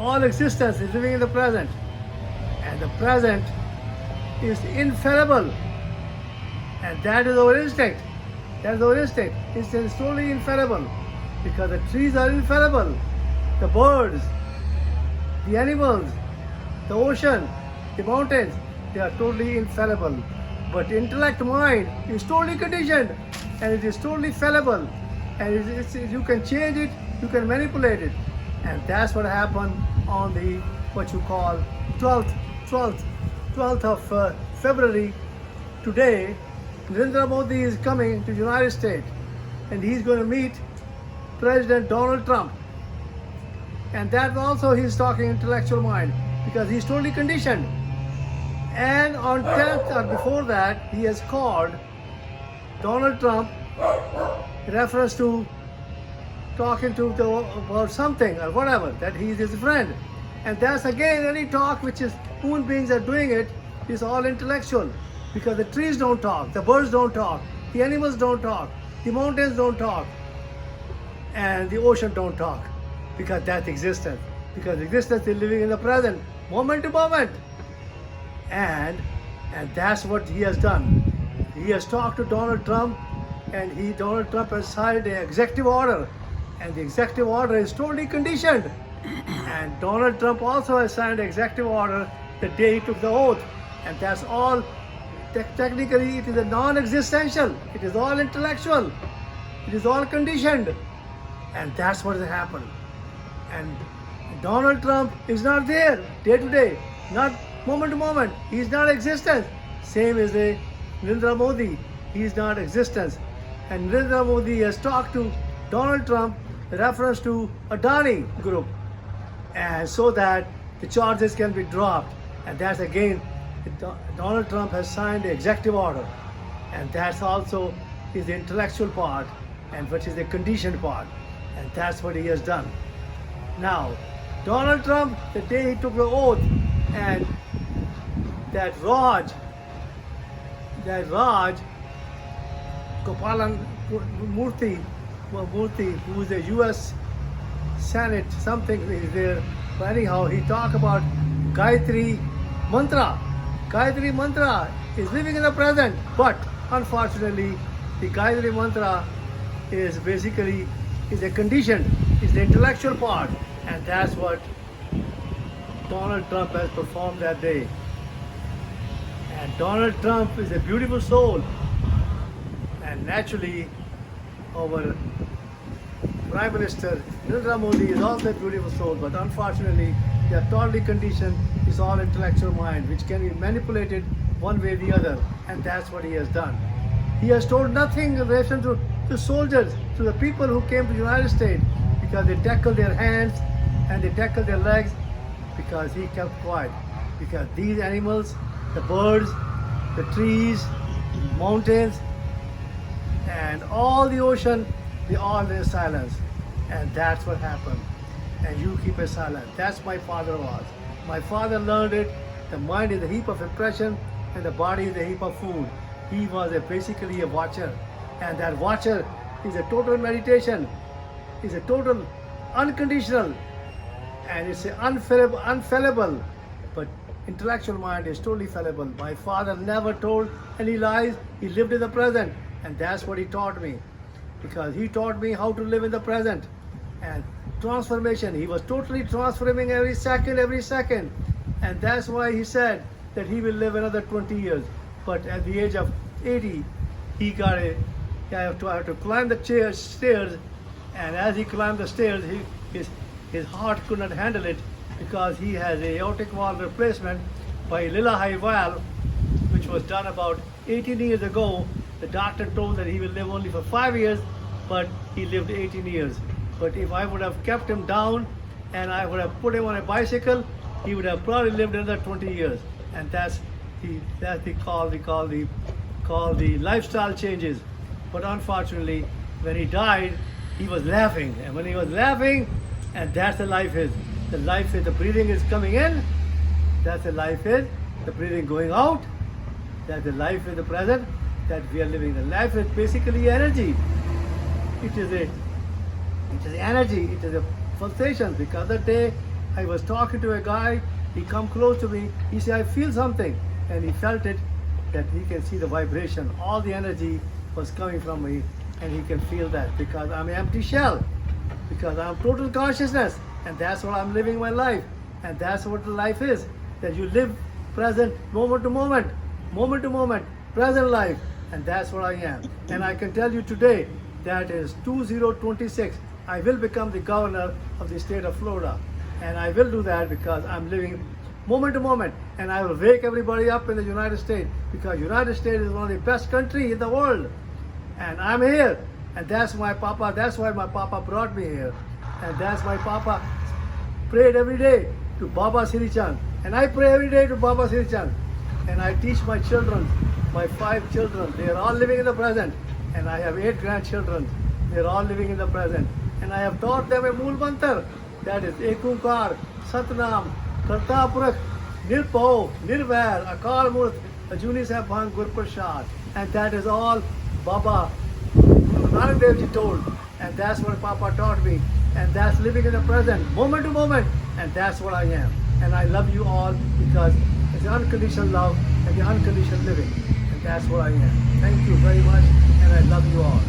All existence is living in the present. And the present is infallible. And that is our instinct. That is our instinct. Instinct is totally infallible. Because the trees are infallible. The birds, the animals, the ocean, the mountains, they are totally infallible. But intellect mind is totally conditioned and it is totally fallible. And you can change it, you can manipulate it. And that's what happened on the, what you call, 12th of February. Today, Narendra Modi is coming to the United States and he's going to meet President Donald Trump. And that also he's talking intellectual mind because he's totally conditioned. And on 10th or before that, he has called Donald Trump in reference to talking to about something or whatever, that he is his friend. And that's again any talk which is human beings are doing it is all intellectual because the trees don't talk, the birds don't talk, the animals don't talk, the mountains don't talk, and the ocean don't talk because that's existence. Because existence is living in the present, moment to moment. And that's what he has done. He has talked to Donald Trump and Donald Trump has signed an executive order. And the executive order is totally conditioned. And Donald Trump also has signed an executive order the day he took the oath. And that's all, technically it is a non-existential. It is all intellectual. It is all conditioned. And that's what has happened. And Donald Trump is not there day to day, not moment to moment. He is not existence. Same as Narendra Modi. He is not existence. And Narendra Modi has talked to Donald Trump in reference to Adani group. And so that the charges can be dropped. And that's again, Donald Trump has signed the executive order. And that's also is the intellectual part and which is the conditioned part. And that's what he has done. Now, Donald Trump, the day he took the oath, and that Raj Gopalan Murthy, who is a U.S. Senate, something is there. But anyhow, he talked about Gayatri Mantra. Gayatri Mantra is living in the present, but unfortunately, the Gayatri Mantra is basically is a condition, is the intellectual part, and that's what Donald Trump has performed that day. And Donald Trump is a beautiful soul, and naturally our Prime Minister Narendra Modi is also a beautiful soul, but unfortunately they are totally conditioned. It's all intellectual mind which can be manipulated one way or the other, and that's what he has done. He has told nothing in relation to the soldiers, to the people who came to the United States, because they tackled their hands and they tackled their legs, because he kept quiet. Because these animals, the birds, the trees, mountains, and all the ocean, they all in silence. And that's what happened. And you keep it silent. That's my father was. My father learned it. The mind is a heap of impression and the body is a heap of food. He was basically a watcher. And that watcher is a total meditation, is a total unconditional, and it's unfallible. But intellectual mind is totally fallible. My father never told any lies. He lived in the present, and that's what he taught me. Because he taught me how to live in the present. And transformation, he was totally transforming every second. And that's why he said that he will live another 20 years. But at the age of 80, he have to climb the stairs, and as he climbed the stairs, his heart could not handle it because he has a aortic valve replacement by Lillahai valve, which was done about 18 years ago. The doctor told that he will live only for 5 years, but he lived 18 years. But if I would have kept him down and I would have put him on a bicycle, he would have probably lived another 20 years. And that's called the lifestyle changes. But unfortunately, when he died, he was laughing. And when he was laughing, and that's the life is. The life is the breathing is coming in. That's the life is. The breathing going out. That's the life in the present that we are living. The life is basically energy. It is energy. It is a pulsation. The other day, I was talking to a guy, he come close to me, he said, I feel something. And he felt it, that he can see the vibration, all the energy was coming from me, and he can feel that because I'm an empty shell, because I'm total consciousness, and that's what I'm living my life. And that's what the life is, that you live present, moment to moment, present life, and that's what I am. And I can tell you today, that is 2026, I will become the governor of the state of Florida. And I will do that because I'm living moment to moment, and I will wake everybody up in the United States, because United States is one of the best country in the world. And I'm here, and that's why my papa brought me here. And that's why papa prayed every day to Baba Sri Chand. And I pray every day to Baba Sri Chand. And I teach my children, my 5 children, they are all living in the present. And I have 8 grandchildren, they are all living in the present. And I have taught them a Mool Mantar, that is Ekunkar, Satnam, Kartapurk, Nirpau, Nirvair, Akal Murt, Ajuni Sahibhan, Gurprasad. And that is all Baba Guru Nanak Dev Ji told. And that's what Papa taught me. And that's living in the present, moment to moment. And that's what I am. And I love you all because it's unconditional love and the unconditional living. And that's what I am. Thank you very much. And I love you all.